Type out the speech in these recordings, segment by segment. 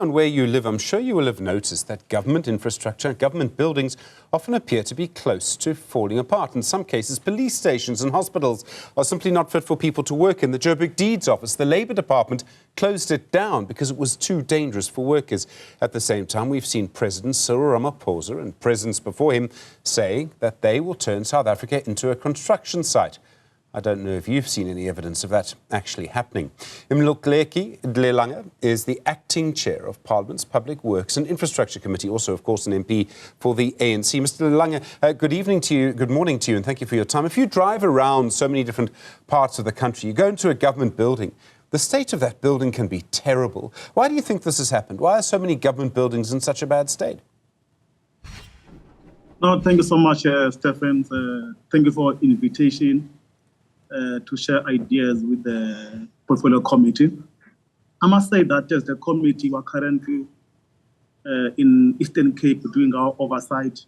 And where you live, I'm sure you will have noticed that government infrastructure, government buildings often appear to be close to falling apart. In some cases, police stations and hospitals are simply not fit for people to work in. The Joburg Deeds Office, the Labour Department, closed it down because it was too dangerous for workers. At the same time, we've seen President Cyril Ramaphosa and presidents before him saying that they will turn South Africa into a construction site. I don't know if you've seen any evidence of that actually happening. Mluleki Dlelanga is the acting chair of Parliament's Public Works and Infrastructure Committee, also, of course, an MP for the ANC. Mr. Dlelanga, good evening to you, good morning to you, and thank you for your time. If you drive around so many different parts of the country, you go into a government building, the state of that building can be terrible. Why do you think this has happened? Why are so many government buildings in such a bad state? No, thank you so much, Stephen. Thank you for invitation. To share ideas with the portfolio committee. I must say that as the committee, we are currently in Eastern Cape doing our oversight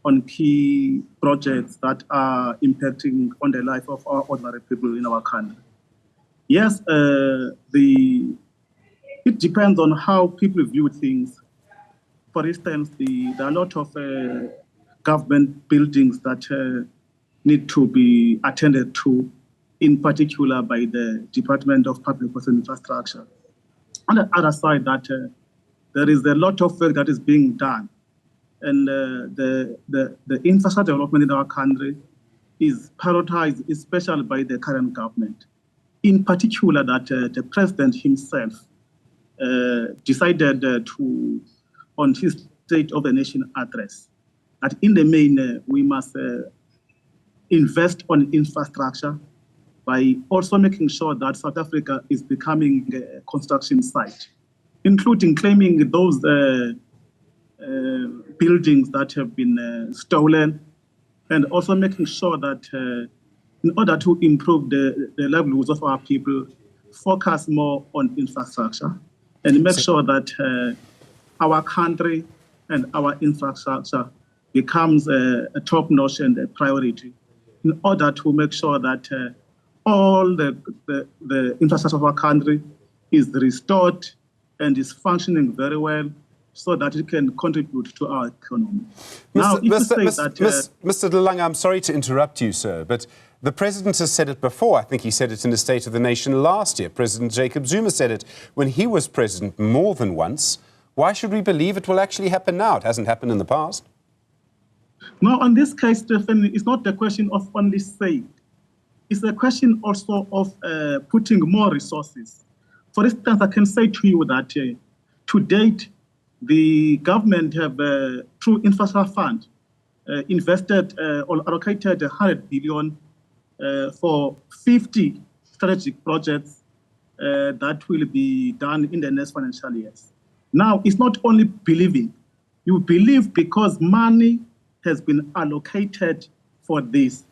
on key projects that are impacting on the life of our ordinary people in our country. Yes, it depends on how people view things. For instance, there are a lot of government buildings that need to be attended to, in particular by the Department of Public Works and Infrastructure. On the other side, that there is a lot of work that is being done, and the infrastructure development in our country is prioritized, especially by the current government. In particular, that the president himself decided on his State of the Nation address, that in the main we must invest on infrastructure by also making sure that South Africa is becoming a construction site, including claiming those buildings that have been stolen, and also making sure that in order to improve the livelihoods of our people, focus more on infrastructure and make sure that our country and our infrastructure becomes a top-notch and a priority, in order to make sure that all the infrastructure of our country is restored and is functioning very well, so that it can contribute to our economy. Mr. Dlelanga, I'm sorry to interrupt you, sir, but the president has said it before. I think he said it in the State of the Nation last year. President Jacob Zuma said it when he was president more than once. Why should we believe it will actually happen now? It hasn't happened in the past. No, on this case, Stephen, it's not a question of only saying. It's a question also of putting more resources. For instance, I can say to you that to date, the government have, through infrastructure fund, invested or allocated 100 billion for 50 strategic projects that will be done in the next financial years. Now, it's not only believing. You believe because money has been allocated for this.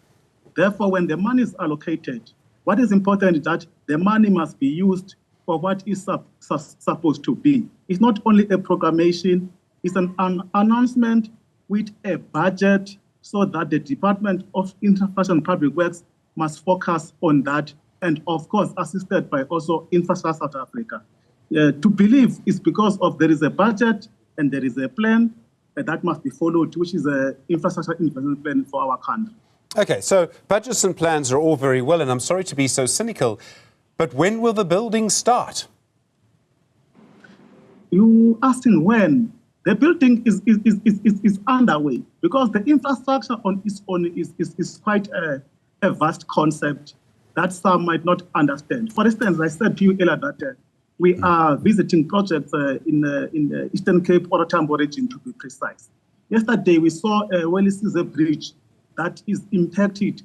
Therefore, when the money is allocated, what is important is that the money must be used for what is supposed to be. It's not only a proclamation, it's an announcement with a budget, so that the Department of Infrastructure and Public Works must focus on that, and of course, assisted by also Infrastructure South Africa. To believe is because of there is a budget and there is a plan that must be followed, which is an infrastructure investment plan for our country. Okay, so budgets and plans are all very well, and I'm sorry to be so cynical, but when will the building start? You asking when? The building is underway, because the infrastructure on its own is quite a vast concept that some might not understand. For instance, I said to you earlier that we are visiting projects in the Eastern Cape or Tambo region, to be precise. Yesterday, we saw a Welisize bridge that is impacting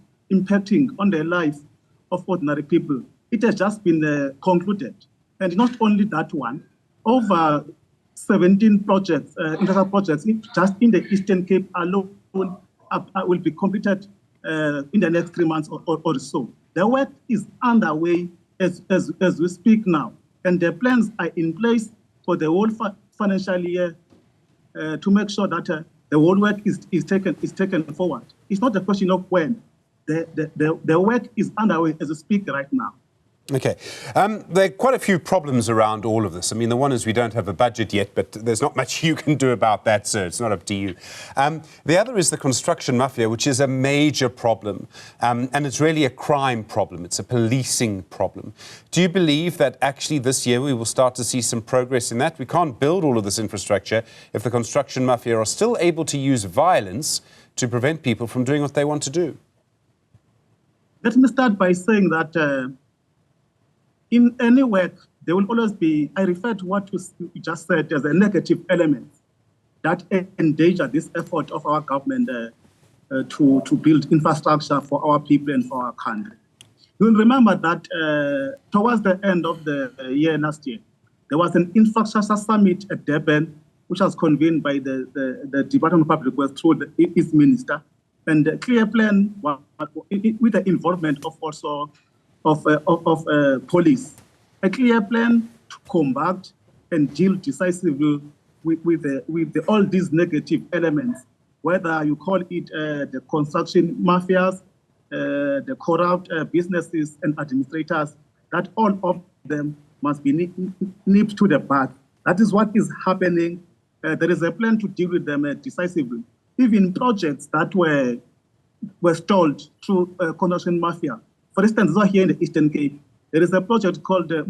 on the life of ordinary people. It has just been concluded. And not only that one, over 17 projects, infrastructure projects, just in the Eastern Cape alone, will be completed in the next 3 months or so. The work is underway as we speak now. And the plans are in place for the whole financial year to make sure that the whole work is taken forward. It's not a question of when. The work is underway as we speak right now. Okay. There are quite a few problems around all of this. I mean, the one is we don't have a budget yet, but there's not much you can do about that, sir. It's not up to you. The other is the construction mafia, which is a major problem. And it's really a crime problem. It's a policing problem. Do you believe that actually this year we will start to see some progress in that? We can't build all of this infrastructure if the construction mafia are still able to use violence to prevent people from doing what they want to do. Let me start by saying that in any work, there will always be, I refer to what you just said as a negative element that endanger this effort of our government to build infrastructure for our people and for our country. You will remember that towards the end of the year last year, there was an infrastructure summit at Durban, which was convened by the Department of Public Works through its minister, and a clear plan with the involvement of also of police, a clear plan to combat and deal decisively with all these negative elements, whether you call it the construction mafias, the corrupt businesses and administrators, that all of them must be nipped to the bud. That is what is happening. There is a plan to deal with them decisively. Even projects that were stalled through construction mafia. For instance, here in the Eastern Cape, there is a project called the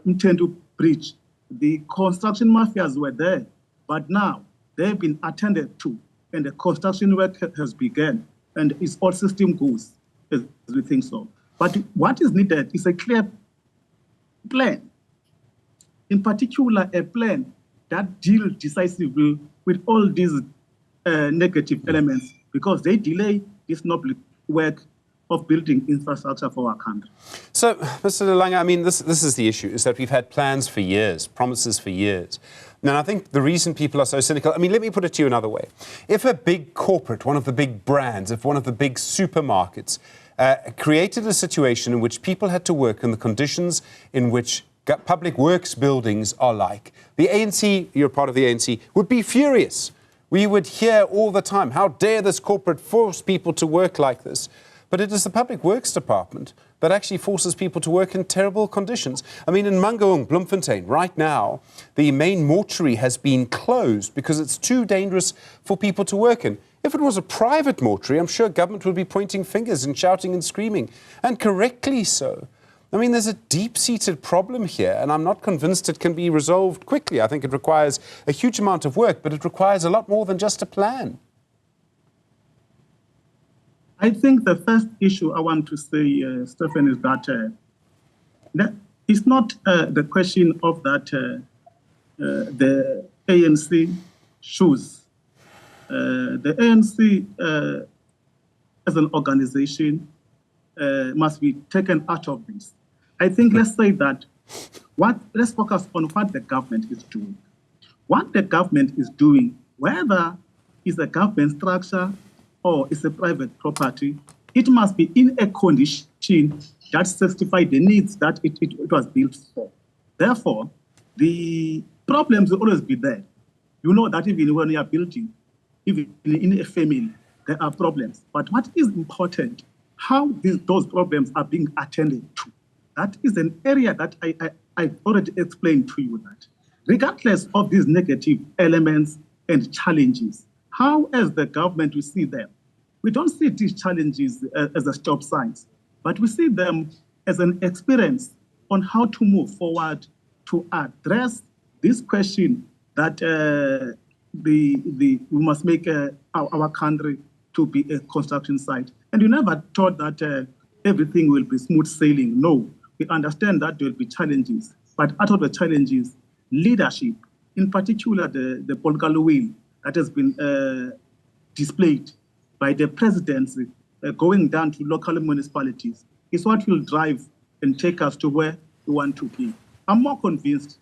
Mtendu Bridge. The construction mafias were there, but now they've been attended to, and the construction work has begun, and it's all system goes, as we think so. But what is needed is a clear plan, in particular a plan that deals decisively with all these negative elements, because they delay this noble work of building infrastructure for our country. So, Mr. Dlelanga, I mean, this is the issue, is that we've had plans for years, promises for years. And I think the reason people are so cynical, I mean, let me put it to you another way. If a big corporate, one of the big brands, if one of the big supermarkets created a situation in which people had to work in the conditions in which public works buildings are like, the ANC, you're part of the ANC, would be furious. We would hear all the time, how dare this corporate force people to work like this? But it is the Public Works Department that actually forces people to work in terrible conditions. I mean, in Mangaung, Bloemfontein, right now, the main mortuary has been closed because it's too dangerous for people to work in. If it was a private mortuary, I'm sure government would be pointing fingers and shouting and screaming, and correctly so. I mean, there's a deep-seated problem here, and I'm not convinced it can be resolved quickly. I think it requires a huge amount of work, but it requires a lot more than just a plan. I think the first issue I want to say, Stephen, is that it's not the question of that the ANC shoes. The ANC as an organization must be taken out of this. I think let's say that let's focus on what the government is doing. What the government is doing, whether it's a government structure or it's a private property, it must be in a condition that satisfies the needs that it was built for. Therefore, the problems will always be there. You know that even when you are building, even in a family, there are problems. But what is important, how those problems are being attended to. That is an area that I've already explained to you that regardless of these negative elements and challenges, how as the government we see them, we don't see these challenges as a stop signs, but we see them as an experience on how to move forward to address this question that we must make our country to be a construction site. And you never thought that everything will be smooth sailing. No, we understand that there will be challenges, but out of the challenges, leadership, in particular the political will that has been displayed by the presidency going down to local municipalities, is what will drive and take us to where we want to be. I'm more convinced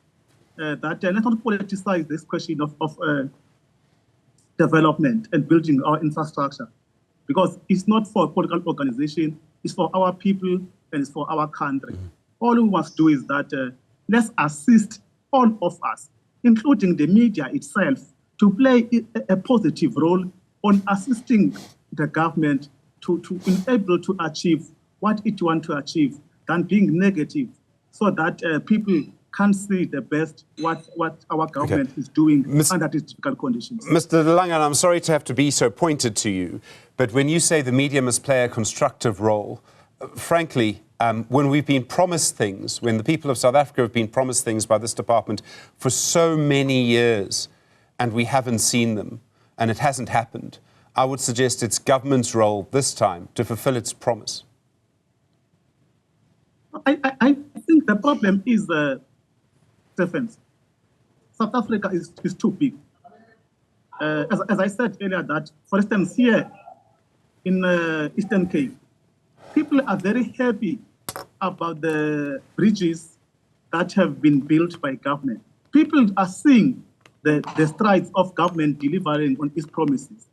that let's not politicize this question of development and building our infrastructure, because it's not for a political organization, it's for our people and it's for our country. All we must do is that let's assist all of us, including the media itself, to play a positive role on assisting the government to be able to achieve what it wants to achieve. than being negative, so that people can see the best what our government is doing under these difficult conditions. Mr. Dlelanga, I'm sorry to have to be so pointed to you, but when you say the media must play a constructive role, frankly, when we've been promised things, when the people of South Africa have been promised things by this department for so many years, and we haven't seen them, and it hasn't happened, I would suggest it's government's role this time to fulfill its promise. I think the problem is defense. South Africa is too big. As I said earlier, that, for instance, here in Eastern Cape, people are very happy about the bridges that have been built by government. People are seeing the strides of government delivering on its promises.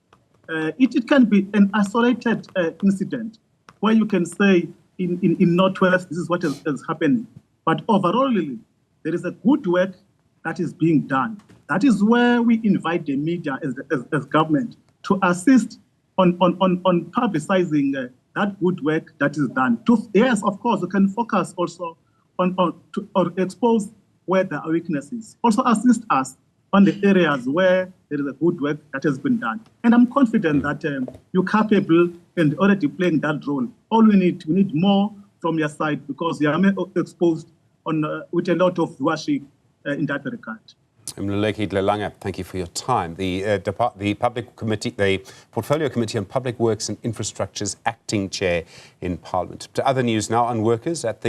It can be an isolated incident where you can say in Northwest, this is what is happening. But overall, there is a good work that is being done. That is where we invite the media as government to assist on publicizing that good work that is done. Yes, of course, we can focus also or expose where there are weaknesses. Also assist us on the areas where there is a good work that has been done. And I'm confident that you're capable and already playing that role. All we need more from your side, because you are exposed with a lot of worship in that regard. Mluleki Dlelanga, thank you for your time. The Public Committee, the Portfolio Committee on Public Works and Infrastructure's acting chair in Parliament. To other news now on workers at the